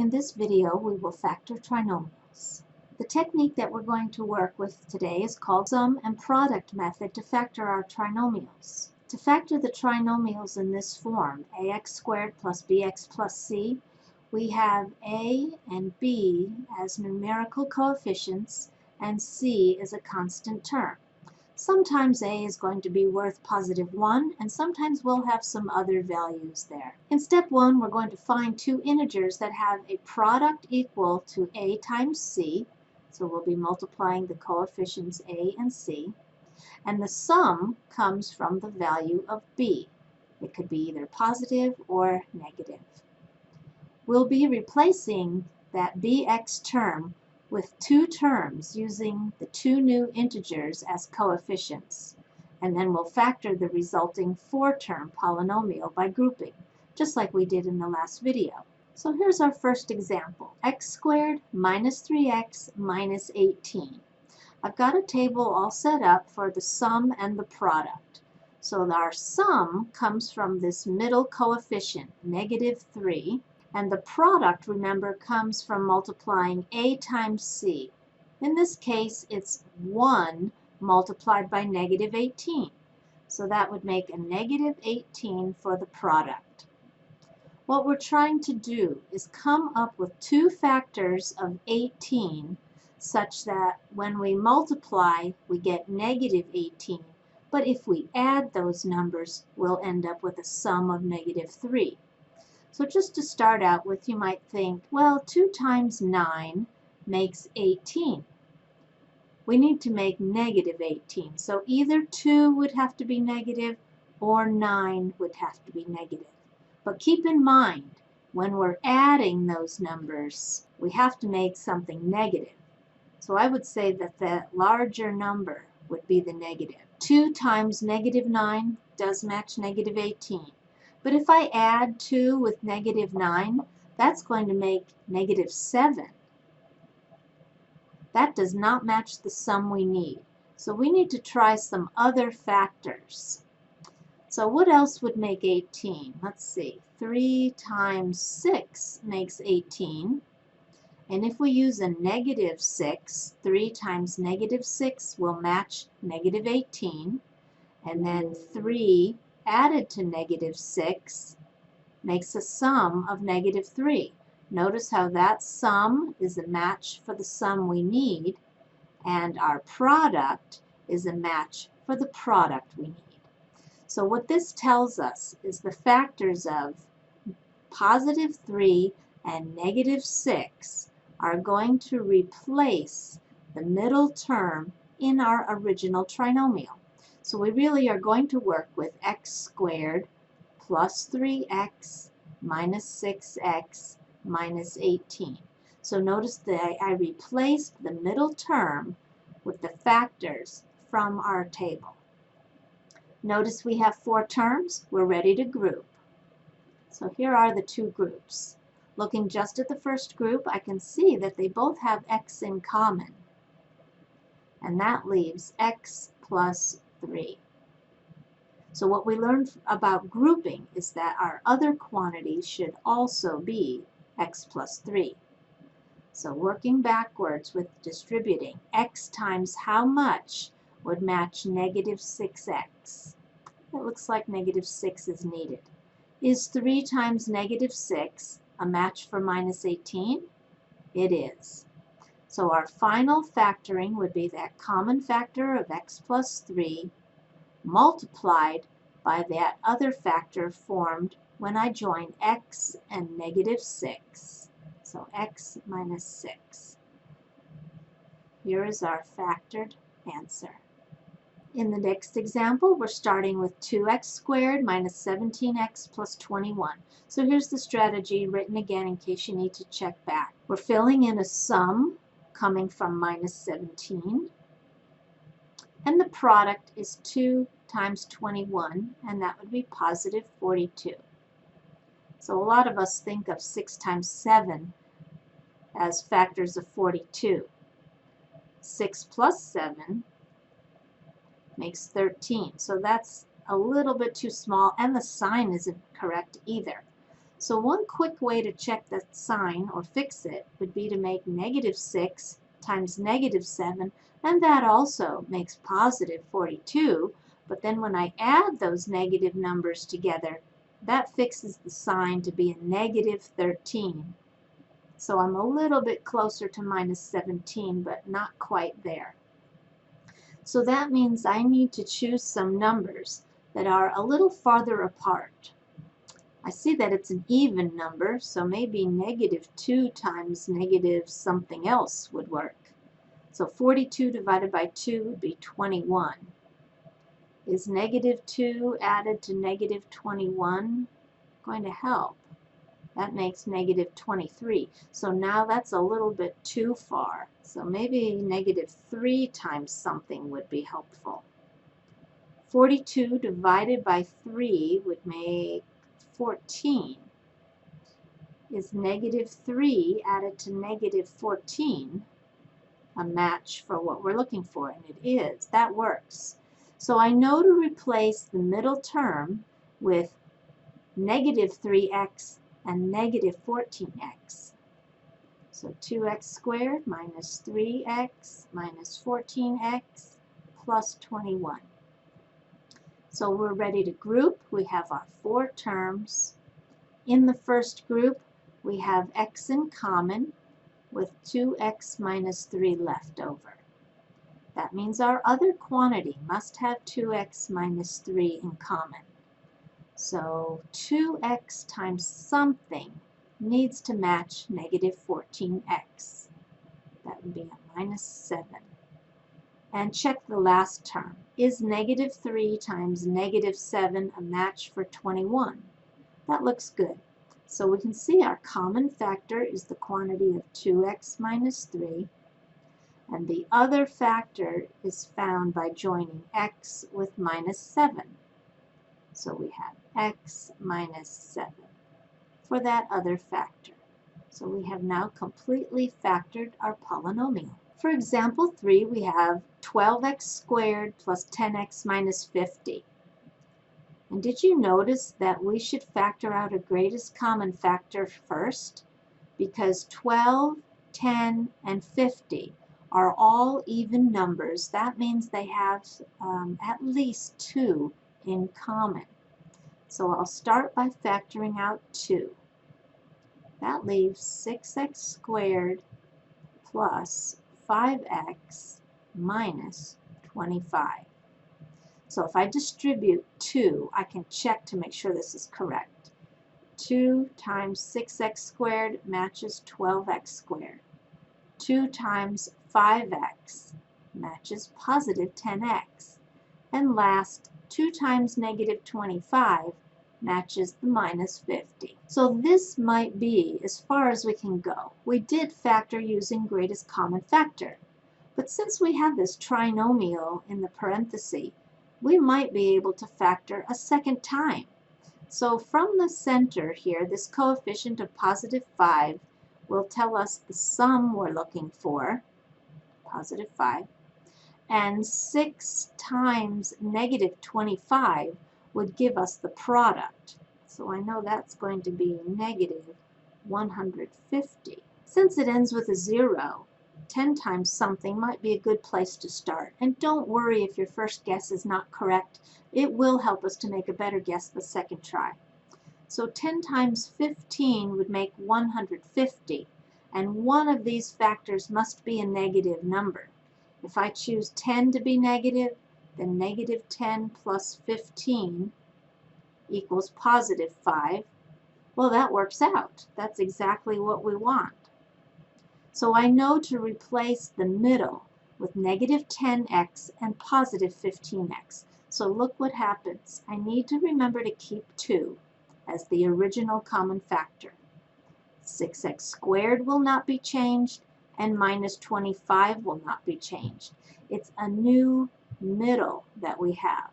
In this video, we will factor trinomials. The technique that we're going to work with today is called sum and product method to factor our trinomials. To factor the trinomials in this form, ax squared plus bx plus c, we have a and b as numerical coefficients and c is a constant term. Sometimes a is going to be worth +1, and sometimes we'll have some other values there. In step 1, we're going to find two integers that have a product equal to a times c, so we'll be multiplying the coefficients a and c, and the sum comes from the value of b. It could be either positive or negative. We'll be replacing that bx term with two terms using the two new integers as coefficients. And then we'll factor the resulting four-term polynomial by grouping, just like we did in the last video. So here's our first example, x squared minus 3x minus 18. I've got a table all set up for the sum and the product. So our sum comes from this middle coefficient, -3. And the product, remember, comes from multiplying a times c. In this case, it's 1 multiplied by -18. So that would make a -18 for the product. What we're trying to do is come up with two factors of 18 such that when we multiply, we get -18. But if we add those numbers, we'll end up with a sum of -3. So just to start out with, you might think, well, 2 times 9 makes 18. We need to make -18. So either 2 would have to be negative or 9 would have to be negative. But keep in mind, when we're adding those numbers, we have to make something negative. So I would say that the larger number would be the negative. 2 times -9 does match -18. But if I add 2 with -9, that's going to make -7. That does not match the sum we need. So we need to try some other factors. So what else would make 18? Let's see. 3 times 6 makes 18. And if we use a -6, 3 times -6 will match -18. And then 3 added to -6 makes a sum of -3. Notice how that sum is a match for the sum we need, and our product is a match for the product we need. So what this tells us is the factors of +3 and -6 are going to replace the middle term in our original trinomial. So we really are going to work with x squared plus 3x minus 6x minus 18. So notice that I replaced the middle term with the factors from our table. Notice we have 4 terms. We're ready to group. So here are the two groups. Looking just at the first group, I can see that they both have x in common. And that leaves x plus 3. So what we learned about grouping is that our other quantities should also be x plus 3. So working backwards with distributing, x times how much would match -6x? It looks like -6 is needed. Is 3 times -6 a match for -18? It is. So our final factoring would be that common factor of x plus 3 multiplied by that other factor formed when I join x and -6. So x minus 6. Here is our factored answer. In the next example, we're starting with 2x squared minus 17x plus 21. So here's the strategy written again in case you need to check back. We're filling in a sum coming from -17. And the product is 2 times 21, and that would be +42. So a lot of us think of 6 times 7 as factors of 42. 6 plus 7 makes 13. So that's a little bit too small, and the sign isn't correct either. So one quick way to check that sign or fix it would be to make -6 times -7, and that also makes positive 42. But then when I add those negative numbers together, that fixes the sign to be a -13. So I'm a little bit closer to -17, but not quite there. So that means I need to choose some numbers that are a little farther apart. I see that it's an even number, so maybe -2 times negative something else would work. So 42 divided by 2 would be 21. Is -2 added to -21 going to help? That makes -23. So now that's a little bit too far. So maybe -3 times something would be helpful. 42 divided by 3 would make 14. Is -3 added to -14 a match for what we're looking for? And it is. That works. So I know to replace the middle term with -3x and -14x. So 2x squared minus 3x minus 14x plus 21. So we're ready to group. We have our 4 terms. In the first group, we have x in common with 2x minus 3 left over. That means our other quantity must have 2x minus 3 in common. So 2x times something needs to match -14x. That would be a -7. And check the last term. Is -3 times -7 a match for 21? That looks good. So we can see our common factor is the quantity of 2x minus 3. And the other factor is found by joining x with -7. So we have x minus 7 for that other factor. So we have now completely factored our polynomial. For example 3, we have 12x squared plus 10x minus 50. And did you notice that we should factor out a greatest common factor first? Because 12, 10, and 50 are all even numbers. That means they have at least 2 in common. So I'll start by factoring out 2. That leaves 6x squared plus 5x minus 25. So if I distribute 2, I can check to make sure this is correct. 2 times 6x squared matches 12x squared. 2 times 5x matches positive 10x. And last, 2 times -25 matches the -50. So this might be as far as we can go. We did factor using greatest common factor. But since we have this trinomial in the parenthesis, we might be able to factor a second time. So from the center here, this coefficient of +5 will tell us the sum we're looking for, +5, and 6 times -25 would give us the product. So I know that's going to be -150. Since it ends with a 0, 10 times something might be a good place to start. And don't worry if your first guess is not correct. It will help us to make a better guess the second try. So 10 times 15 would make 150. And one of these factors must be a negative number. If I choose 10 to be negative, then -10 plus 15 equals +5. Well, that works out. That's exactly what we want. So I know to replace the middle with -10x and +15x. So look what happens. I need to remember to keep 2 as the original common factor. 6x squared will not be changed, and -25 will not be changed. It's a new middle that we have.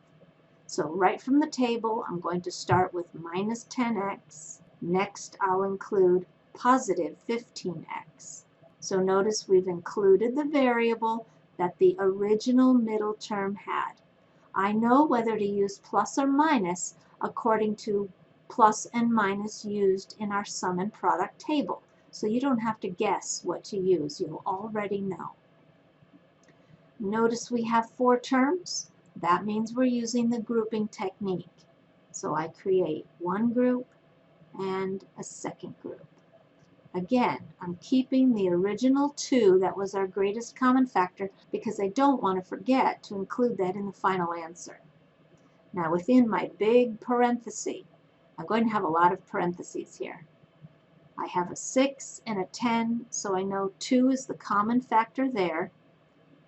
So right from the table, I'm going to start with -10x. Next, I'll include +15x. So notice we've included the variable that the original middle term had. I know whether to use plus or minus according to plus and minus used in our sum and product table. So you don't have to guess what to use. You'll already know. Notice we have 4 terms. That means we're using the grouping technique. So I create one group and a second group. Again, I'm keeping the original 2, that was our greatest common factor, because I don't want to forget to include that in the final answer. Now within my big parenthesis, I'm going to have a lot of parentheses here. I have a 6 and a 10, so I know 2 is the common factor there,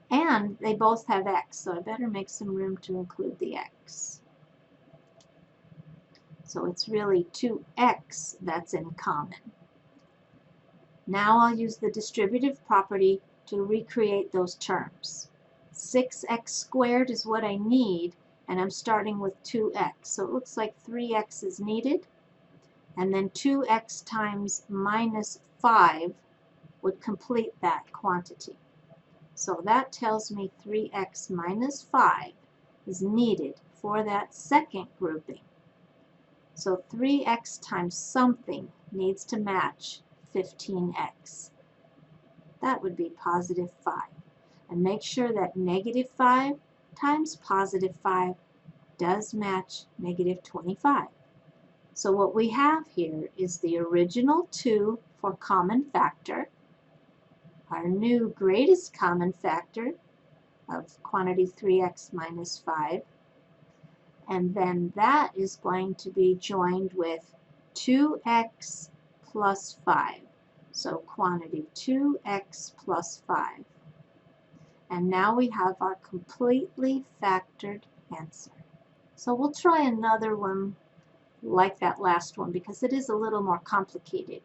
and they both have x, so I better make some room to include the x. So it's really 2x that's in common. Now I'll use the distributive property to recreate those terms. 6x squared is what I need, and I'm starting with 2x. So it looks like 3x is needed, and then 2x times minus 5 would complete that quantity. So that tells me 3x minus 5 is needed for that second grouping. So 3x times something needs to match 15x. That would be positive 5. And make sure that negative 5 times positive 5 does match negative 25. So what we have here is the original 2 for common factor, our new greatest common factor of quantity 3x minus 5, and then that is going to be joined with 2x plus 5. So quantity 2x plus 5. And now we have our completely factored answer. So we'll try another one like that last one because it is a little more complicated.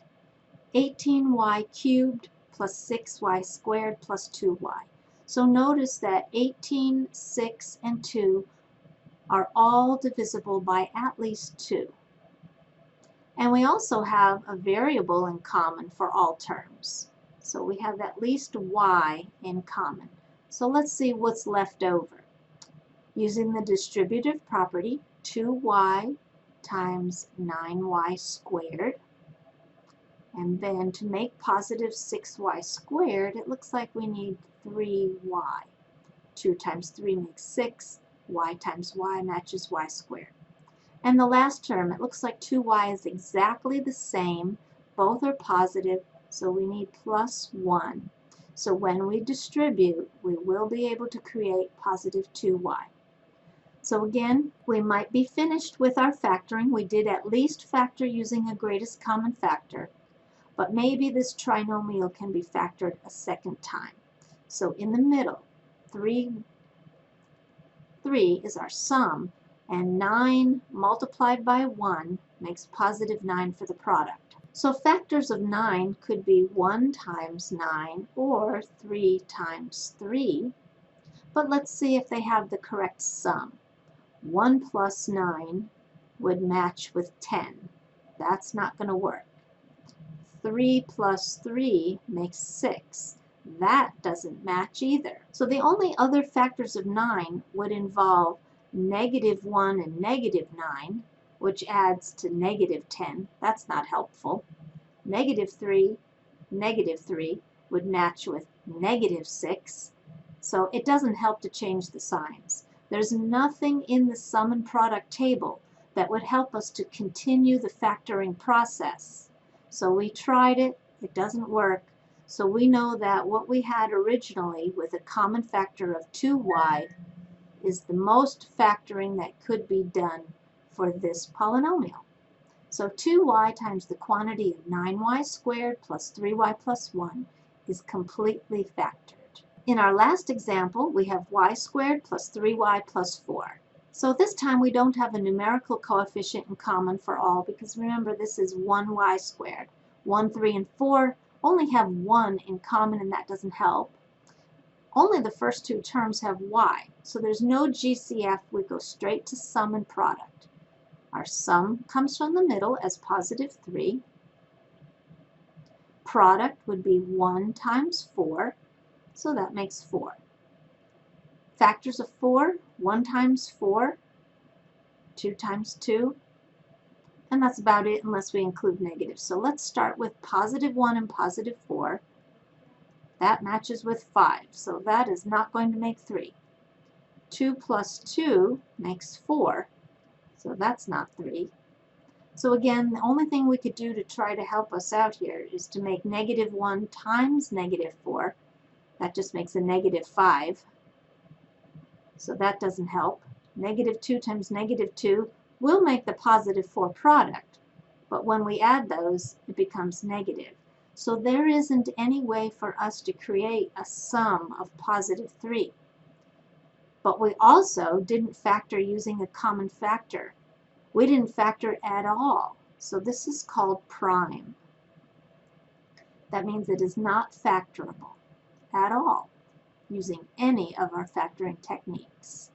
18y cubed plus 6y squared plus 2y. So notice that 18, 6, and 2 are all divisible by at least 2. And we also have a variable in common for all terms. So we have at least y in common. So let's see what's left over. Using the distributive property, 2y times 9y squared. And then to make positive 6y squared, it looks like we need 3y. 2 times 3 makes 6. Y times y matches y squared. And the last term, it looks like 2y is exactly the same. Both are positive, so we need plus 1. So when we distribute, we will be able to create positive 2y. So again, we might be finished with our factoring. We did at least factor using a greatest common factor, but maybe this trinomial can be factored a second time. So in the middle, 3 is our sum, and 9 multiplied by 1 makes positive 9 for the product. So factors of 9 could be 1 times 9 or 3 times 3, but let's see if they have the correct sum. 1 plus 9 would match with 10. That's not going to work. 3 plus 3 makes 6. That doesn't match either. So the only other factors of 9 would involve negative 1 and negative 9, which adds to negative 10. That's not helpful. Negative 3 would match with negative 6. So it doesn't help to change the signs. There's nothing in the sum and product table that would help us to continue the factoring process. So we tried it. It doesn't work. So we know that what we had originally with a common factor of 2y is the most factoring that could be done for this polynomial. So 2y times the quantity of 9y squared plus 3y plus 1 is completely factored. In our last example, we have y squared plus 3y plus 4. So this time we don't have a numerical coefficient in common for all because remember this is 1y squared. 1, 3, and 4 only have 1 in common and that doesn't help. Only the first 2 terms have y, so there's no GCF. We go straight to sum and product. Our sum comes from the middle as positive 3. Product would be 1 times 4, so that makes 4. Factors of 4, 1 times 4, 2 times 2, And that's about it unless we include negatives. So let's start with positive 1 and positive 4. That matches with 5, so that is not going to make 3. 2 plus 2 makes 4, so that's not 3. So again, the only thing we could do to try to help us out here is to make negative 1 times negative 4. That just makes a negative 5, so that doesn't help. Negative 2 times negative 2 will make the positive 4 product, but when we add those, it becomes negative. So there isn't any way for us to create a sum of positive 3. But we also didn't factor using a common factor. We didn't factor at all. So this is called prime. That means it is not factorable at all using any of our factoring techniques.